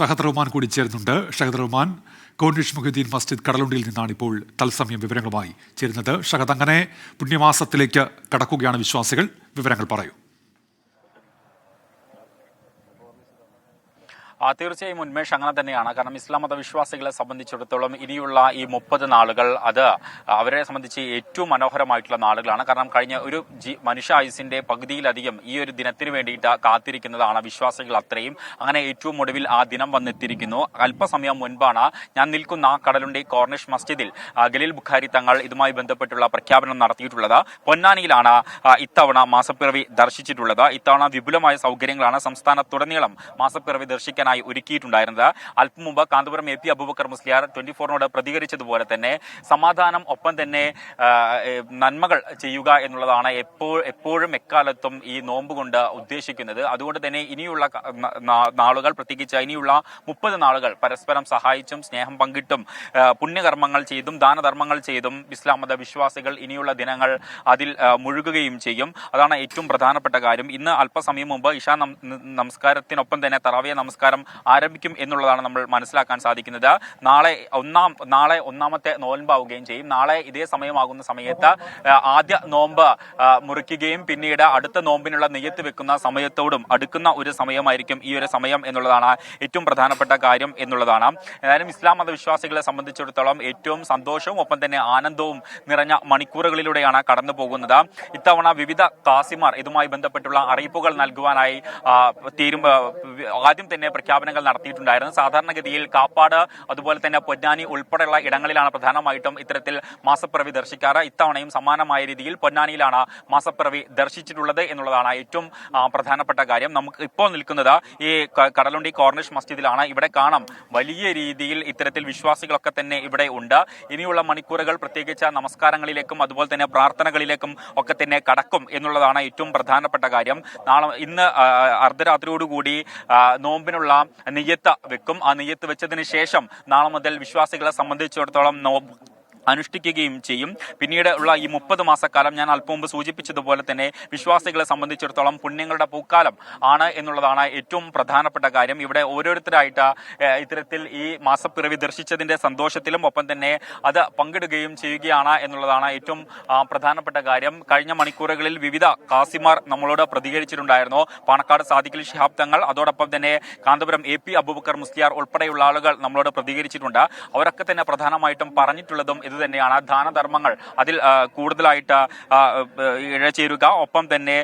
ഷഹദ് റഹ്മാൻ കൂടി ചേരുന്നുണ്ട്. ഷഹദ് റഹ്മാൻ, കോർണിഷ് മുഹീദ്ദീൻ മസ്ജിദ് കടലുണ്ടിയിൽ നിന്നാണ് ഇപ്പോൾ തത്സമയം വിവരങ്ങളുമായി ചേരുന്നത്. ഷഹദ്, അങ്ങനെ പുണ്യമാസത്തിലേക്ക് കടക്കുകയാണ് വിശ്വാസികൾ, വിവരങ്ങൾ പറയൂ. തീർച്ചയായും ഉന്മേഷ് അങ്ങനെ തന്നെയാണ്. കാരണം ഇസ്ലാം മത വിശ്വാസികളെ സംബന്ധിച്ചിടത്തോളം ഇനിയുള്ള ഈ 30 നാളുകൾ അത് അവരെ സംബന്ധിച്ച് ഏറ്റവും മനോഹരമായിട്ടുള്ള നാളുകളാണ്. കാരണം കഴിഞ്ഞ ഒരു മനുഷ്യായുസിന്റെ പകുതിയിലധികം ഈ ഒരു ദിനത്തിന് വേണ്ടിയിട്ട് കാത്തിരിക്കുന്നതാണ് വിശ്വാസികൾ അത്രയും. അങ്ങനെ ഏറ്റവും ഒടുവിൽ ആ ദിനം വന്നെത്തിയിരിക്കുന്നു. അല്പസമയം മുൻപാണ് ഞാൻ നിൽക്കുന്ന കടലുണ്ടി കോർണിഷ് മസ്ജിദിൽ ഖലീൽ ബുഖാരി തങ്ങൾ ഇതുമായി ബന്ധപ്പെട്ടുള്ള പ്രഖ്യാപനം നടത്തിയിട്ടുള്ളത്. പൊന്നാനിയിലാണ് ഇത്തവണ മാസപ്പിറവി ദർശിച്ചിട്ടുള്ളത്. ഇത്തവണ വിപുലമായ സൗകര്യങ്ങളാണ് സംസ്ഥാനത്തുടനീളം മാസപ്പിറവി ദർശിക്കാൻ ഒരുക്കിയിട്ടുണ്ടായിരുന്നത്. അല്പം മുമ്പ് കാന്തപുരം AP അബൂബക്കർ മുസ്ലിയാർ 24നോട് പ്രതികരിച്ചതുപോലെ തന്നെ സമാധാനം ഒപ്പം തന്നെ നന്മകൾ ചെയ്യുക എന്നുള്ളതാണ് എപ്പോഴും എക്കാലത്തും ഈ നോമ്പ് കൊണ്ട് ഉദ്ദേശിക്കുന്നത്. അതുകൊണ്ട് തന്നെ ഇനിയുള്ള നാളുകൾ, പ്രത്യേകിച്ച് ഇനിയുള്ള 30 നാളുകൾ പരസ്പരം സഹായിച്ചും സ്നേഹം പങ്കിട്ടും പുണ്യകർമ്മങ്ങൾ ചെയ്തും ദാനധർമ്മങ്ങൾ ചെയ്തും ഇസ്ലാം മത വിശ്വാസികൾ ഇനിയുള്ള ദിനങ്ങൾ അതിൽ മുഴുകുകയും ചെയ്യും. അതാണ് ഏറ്റവും പ്രധാനപ്പെട്ട കാര്യം. ഇന്ന് അല്പസമയം മുമ്പ് ഇശാ നമസ്കാരത്തിനൊപ്പം തന്നെ തറാവിയ നമസ്കാരം ആരംഭിക്കും എന്നുള്ളതാണ് നമ്മൾ മനസ്സിലാക്കാൻ സാധിക്കുന്നത്. നാളെ ഒന്നാമത്തെ നോൻപാവുകയും ചെയ്യും. നാളെ ഇതേ സമയമാകുന്ന സമയത്ത് ആദ്യ നോമ്പ് മുറിക്കുകയും പിന്നീട് അടുത്ത നോമ്പിനുള്ള നെയ്യത്ത് വെക്കുന്ന സമയത്തോടും അടുക്കുന്ന ഒരു സമയമായിരിക്കും ഈ ഒരു സമയം എന്നുള്ളതാണ് ഏറ്റവും പ്രധാനപ്പെട്ട കാര്യം എന്നുള്ളതാണ്. ഏതായാലും ഇസ്ലാം മതവിശ്വാസികളെ സംബന്ധിച്ചിടത്തോളം ഏറ്റവും സന്തോഷവും ഒപ്പം തന്നെ ആനന്ദവും നിറഞ്ഞ മണിക്കൂറുകളിലൂടെയാണ് കടന്നു പോകുന്നത്. ഇത്തവണ വിവിധ കാസിമാർ ഇതുമായി ബന്ധപ്പെട്ടുള്ള അറിയിപ്പുകൾ നൽകുവാനായി ആദ്യം തന്നെ പ്രഖ്യാപനങ്ങൾ നടത്തിയിട്ടുണ്ടായിരുന്നു. സാധാരണഗതിയിൽ കാപ്പാട്, അതുപോലെ തന്നെ പൊന്നാനി ഉൾപ്പെടെയുള്ള ഇടങ്ങളിലാണ് പ്രധാനമായിട്ടും ഇത്തരത്തിൽ മാസപ്പിറവി ദർശിക്കാറ്. ഇത്തവണയും സമാനമായ രീതിയിൽ പൊന്നാനിയിലാണ് മാസപ്പിറവി ദർശിച്ചിട്ടുള്ളത് എന്നുള്ളതാണ് ഏറ്റവും പ്രധാനപ്പെട്ട കാര്യം. നമുക്ക് ഇപ്പോൾ നിൽക്കുന്നത് ഈ കടലുണ്ടി കോർണിഷ് മസ്ജിദിലാണ്. ഇവിടെ കാണാം വലിയ രീതിയിൽ ഇത്തരത്തിൽ വിശ്വാസികളൊക്കെ തന്നെ ഇവിടെ ഉണ്ട്. ഇനിയുള്ള മണിക്കൂറുകൾ പ്രത്യേകിച്ച് നമസ്കാരങ്ങളിലേക്കും അതുപോലെ തന്നെ പ്രാർത്ഥനകളിലേക്കും ഒക്കെ തന്നെ കടക്കും എന്നുള്ളതാണ് ഏറ്റവും പ്രധാനപ്പെട്ട കാര്യം. ഇന്ന് അർദ്ധരാത്രിയോടുകൂടി നോമ്പിനുള്ള നിയ്യത്ത് വെക്കും. ആ നിയ്യത്ത് വെച്ചതിന് ശേഷം നാളെ മുതൽ വിശ്വാസികളെ സംബന്ധിച്ചിടത്തോളം അനുഷ്ഠിക്കുകയും ചെയ്യും. പിന്നീട് ഉള്ള ഈ 30 മാസക്കാലം ഞാൻ അല്പം മുമ്പ് സൂചിപ്പിച്ചതുപോലെ തന്നെ വിശ്വാസികളെ സംബന്ധിച്ചിടത്തോളം പുണ്യങ്ങളുടെ പൂക്കാലം ആണ് എന്നുള്ളതാണ് ഏറ്റവും പ്രധാനപ്പെട്ട കാര്യം. ഇവിടെ ഓരോരുത്തരായിട്ട് ഇത്തരത്തിൽ ഈ മാസപ്പിറവി ദർശിച്ചതിന്റെ സന്തോഷത്തിലും ഒപ്പം തന്നെ അത് പങ്കിടുകയും ചെയ്യുകയാണ് എന്നുള്ളതാണ് ഏറ്റവും പ്രധാനപ്പെട്ട കാര്യം. കഴിഞ്ഞ മണിക്കൂറുകളിൽ വിവിധ കാസിമാർ നമ്മളോട് പ്രതികരിച്ചിട്ടുണ്ടായിരുന്നു. പാണക്കാട് സാദിഖ് ശിഹാബ് തങ്ങൾ, അതോടൊപ്പം തന്നെ കാന്തപുരം AP അബൂബക്കർ മുസ്ലിയാർ ഉൾപ്പെടെയുള്ള ആളുകൾ നമ്മളോട് പ്രതികരിച്ചിട്ടുണ്ട്. അവരൊക്കെ തന്നെ പ്രധാനമായിട്ടും പറഞ്ഞിട്ടുള്ളതും ഇത് തന്നെയാണ്. ദാനധർമ്മങ്ങൾ അതിൽ കൂടുതലായിട്ട് ഇഴചേരുക, ഒപ്പം തന്നെ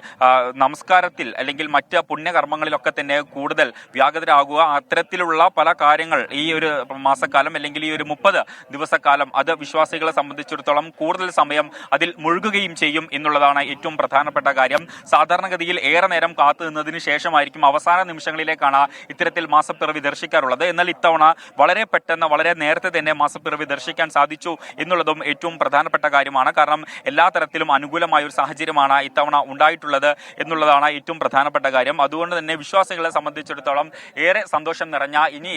നമസ്കാരത്തിൽ അല്ലെങ്കിൽ മറ്റ് പുണ്യകർമ്മങ്ങളിലൊക്കെ തന്നെ കൂടുതൽ വ്യാപൃതരാകുക. അത്തരത്തിലുള്ള പല കാര്യങ്ങൾ ഈ ഒരു മാസക്കാലം അല്ലെങ്കിൽ ഈ ഒരു 30 ദിവസക്കാലം അത് വിശ്വാസികളെ സംബന്ധിച്ചിടത്തോളം കൂടുതൽ സമയം അതിൽ മുഴുകുകയും ചെയ്യും എന്നുള്ളതാണ് ഏറ്റവും പ്രധാനപ്പെട്ട കാര്യം. സാധാരണഗതിയിൽ ഏറെ നേരം കാത്തു നിന്നതിന് ശേഷമായിരിക്കും അവസാന നിമിഷങ്ങളിലേക്കാണ് ഇത്തരത്തിൽ മാസപ്പിറവി ദർശിക്കാറുള്ളത്. എന്നാൽ ഇത്തവണ വളരെ പെട്ടെന്ന് വളരെ നേരത്തെ തന്നെ മാസപ്പിറവി ദർശിക്കാൻ സാധിച്ചു എന്നുള്ളതും ഏറ്റവും പ്രധാനപ്പെട്ട കാര്യമാണ്. കാരണം എല്ലാ തരത്തിലും അനുകൂലമായ ഒരു സാഹചര്യമാണ് ഇത്തവണ ഉണ്ടായിട്ടുള്ളത് എന്നുള്ളതാണ് ഏറ്റവും പ്രധാനപ്പെട്ട കാര്യം. അതുകൊണ്ട് തന്നെ വിശ്വാസികളെ സംബന്ധിച്ചിടത്തോളം ഏറെ സന്തോഷം നിറഞ്ഞ ഇനി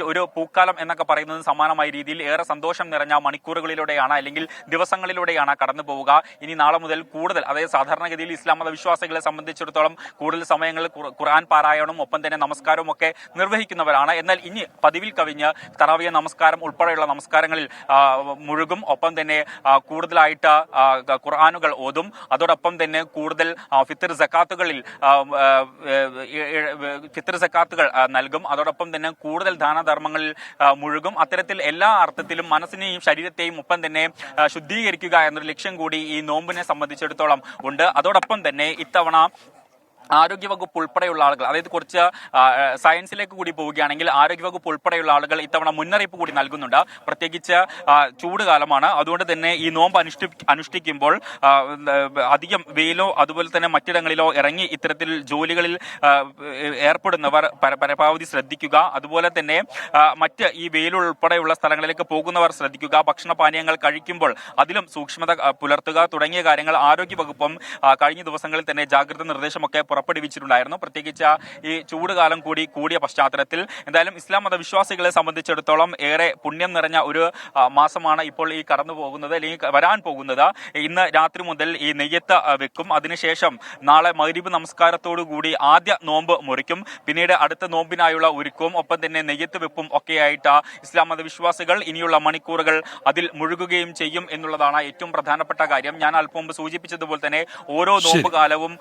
ഒരു പൂക്കാലം എന്നൊക്കെ പറയുന്നത് സമാനമായ രീതിയിൽ ഏറെ സന്തോഷം നിറഞ്ഞ മണിക്കൂറുകളിലൂടെയാണ് അല്ലെങ്കിൽ ദിവസങ്ങളിലൂടെയാണ് കടന്നു പോവുക. ഇനി നാളെ മുതൽ കൂടുതൽ, അതായത് സാധാരണഗതിയിൽ ഇസ്ലാം മത വിശ്വാസികളെ സംബന്ധിച്ചിടത്തോളം കൂടുതൽ സമയങ്ങളിൽ ഖുർആൻ പാരായണവും ഒപ്പം തന്നെ നമസ്കാരവും ഒക്കെ നിർവഹിക്കുന്നവരാണ്. എന്നാൽ ഇനി പതിവിൽ കവിഞ്ഞ് തറാവിയ നമസ്കാരം ഉൾപ്പെടെയുള്ള നമസ്കാരങ്ങളിൽ മുഴുകും. ഒപ്പം തന്നെ കൂടുതലായിട്ട് ഖുർആനുകൾ ഓതും. അതോടൊപ്പം തന്നെ കൂടുതൽ ഫിത്ർ സക്കാത്തുകൾ നൽകും. അതോടൊപ്പം തന്നെ കൂടുതൽ ദാനധർമ്മങ്ങളിൽ മുഴുകും. അത്തരത്തിൽ എല്ലാ അർത്ഥത്തിലും മനസ്സിനെയും ശരീരത്തെയും ഒപ്പം തന്നെ ശുദ്ധീകരിക്കുക എന്നൊരു ലക്ഷ്യം കൂടി ഈ നോമ്പിനെ സംബന്ധിച്ചിടത്തോളം ഉണ്ട്. അതോടൊപ്പം തന്നെ ഇത്തവണ ആരോഗ്യവകുപ്പ് ഉൾപ്പെടെയുള്ള ആളുകൾ, അതായത് കുറച്ച് സയൻസിലേക്ക് കൂടി പോവുകയാണെങ്കിൽ ആരോഗ്യവകുപ്പ് ഉൾപ്പെടെയുള്ള ആളുകൾ ഇത്തവണ മുന്നറിയിപ്പ് കൂടി നൽകുന്നുണ്ട്. പ്രത്യേകിച്ച് ചൂട് കാലമാണ്. അതുകൊണ്ട് തന്നെ ഈ നോമ്പ് അനുഷ്ഠിക്കുമ്പോൾ അധികം വെയിലോ അതുപോലെ തന്നെ മറ്റിടങ്ങളിലോ ഇറങ്ങി ഇത്തരത്തിൽ ജോലികളിൽ ഏർപ്പെടുന്നവർ പരമാവധി ശ്രദ്ധിക്കുക. അതുപോലെ തന്നെ മറ്റ് ഈ വെയിൽ ഉൾപ്പെടെയുള്ള സ്ഥലങ്ങളിലേക്ക് പോകുന്നവർ ശ്രദ്ധിക്കുക. ഭക്ഷണപാനീയങ്ങൾ കഴിക്കുമ്പോൾ അതിലും സൂക്ഷ്മത പുലർത്തുക തുടങ്ങിയ കാര്യങ്ങൾ ആരോഗ്യവകുപ്പും കഴിഞ്ഞ ദിവസങ്ങളിൽ തന്നെ ജാഗ്രത നിർദ്ദേശമൊക്കെ പുറപ്പെടുവിച്ചിട്ടുണ്ടായിരുന്നു. പ്രത്യേകിച്ച് ഈ ചൂടുകാലം കൂടിയ പശ്ചാത്തലത്തിൽ എന്തായാലും ഇസ്ലാം മതവിശ്വാസികളെ സംബന്ധിച്ചിടത്തോളം ഏറെ പുണ്യം നിറഞ്ഞ ഒരു മാസമാണ് ഇപ്പോൾ ഈ കടന്നു പോകുന്നത്, അല്ലെങ്കിൽ വരാൻ പോകുന്നത്. ഇന്ന് രാത്രി മുതൽ ഈ നെയ്യത്ത് വെക്കും. അതിനുശേഷം നാളെ മഗ്‌രിബ് നമസ്കാരത്തോടു കൂടി ആദ്യ നോമ്പ് മുറിക്കും. പിന്നീട് അടുത്ത നോമ്പിനായുള്ള ഒരുക്കവും ഒപ്പം തന്നെ നെയ്യത്ത് വെപ്പും ഒക്കെയായിട്ട് ഇസ്ലാം മതവിശ്വാസികൾ ഇനിയുള്ള മണിക്കൂറുകൾ അതിൽ മുഴുകുകയും ചെയ്യും എന്നുള്ളതാണ് ഏറ്റവും പ്രധാനപ്പെട്ട കാര്യം. ഞാൻ അല്പം മുമ്പ് സൂചിപ്പിച്ചതുപോലെ തന്നെ ഓരോ നോമ്പ് കാലവും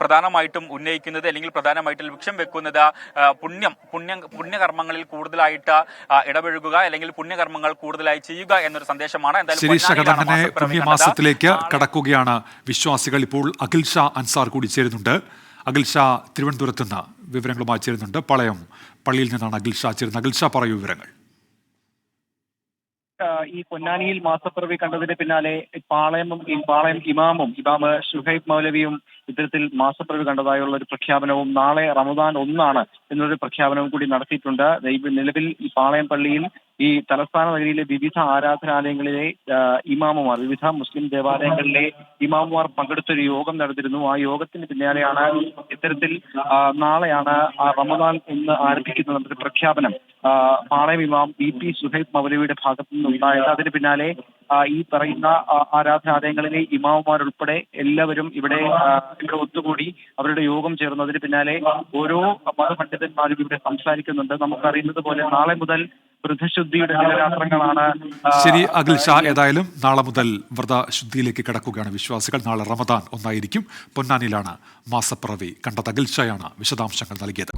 പ്രധാനമായിട്ടും ഉന്നയിക്കുന്നത് അല്ലെങ്കിൽ പ്രധാനമായിട്ടും ലക്ഷ്യം വെക്കുന്നത് പുണ്യകർമ്മങ്ങളിൽ കൂടുതലായിട്ട് ഇടപഴകുക അല്ലെങ്കിൽ പുണ്യകർമ്മങ്ങൾ കൂടുതലായി ചെയ്യുക എന്നൊരു സന്ദേശമാണ്. എന്തായാലും പുണ്യമാസത്തിലേക്ക് കടക്കുകയാണ് വിശ്വാസികൾ. ഇപ്പോൾ അഖിൽ ഷാ അൻസാർ കൂടി ചേരുന്നുണ്ട്. അഖിൽ ഷാ തിരുവനന്തപുരത്ത് നിന്ന് വിവരങ്ങളുമായി ചേരുന്നുണ്ട്. പാളയം പള്ളിയിൽ നിന്നാണ് അഖിൽ ഷാ ചേരുന്നത്. അഖിൽ ഷാ, പറയൂ വിവരങ്ങൾ. ഈ പൊന്നാനിയിൽ മാസപ്പിറവി കണ്ടതിന് പിന്നാലെ പാളയം ഇമാം ഷുഹൈബ് മൗലവിയും ഇത്തരത്തിൽ മാസപ്പിറവി കണ്ടതായുള്ള ഒരു പ്രഖ്യാപനവും നാളെ റമദാൻ 1 എന്നൊരു പ്രഖ്യാപനവും കൂടി നടത്തിയിട്ടുണ്ട്. നിലവിൽ ഈ പാളയം പള്ളിയിൽ ഈ തലസ്ഥാന നഗരിയിലെ വിവിധ ആരാധനാലയങ്ങളിലെ ഇമാമുമാർ, വിവിധ മുസ്ലിം ദേവാലയങ്ങളിലെ ഇമാമുമാർ പങ്കെടുത്തൊരു യോഗം നടന്നിരുന്നു. ആ യോഗത്തിന് പിന്നാലെയാണ് ഇത്തരത്തിൽ നാളെയാണ് റമദാൻ 1 ആരംഭിക്കുന്ന പ്രഖ്യാപനം പാളയം ഇമാം BP ഷുഹൈബ് മൗലവിയുടെ ഭാഗത്തു നിന്നുണ്ടായത്. അതിന് പിന്നാലെ ഈ പറയുന്ന ആരാധനാലയങ്ങളിലെ ഇമാമുമാരുൾപ്പെടെ എല്ലാവരും ഇവിടെ ഒത്തുകൂടി അവരുടെ യോഗം ചേർന്നതിന് പിന്നാലെ ഓരോ മതപണ്ഡിതന്മാരും ഇവിടെ സംസാരിക്കുന്നുണ്ട്. നമുക്കറിയുന്നത് പോലെ നാളെ മുതൽ വ്രതശുദ്ധിയുടെ ദിനരാത്രങ്ങളാണ്. ശരി അഖിൽ ഷാ, ഏതായാലും നാളെ മുതൽ വ്രതശുദ്ധിയിലേക്ക് കടക്കുകയാണ് വിശ്വാസികൾ. നാളെ റമദാൻ 1 പൊന്നാനിയിലാണ് മാസപ്പിറവി കണ്ടത്. അഖിൽ ഷായാണ് വിശദാംശങ്ങൾ നൽകിയത്.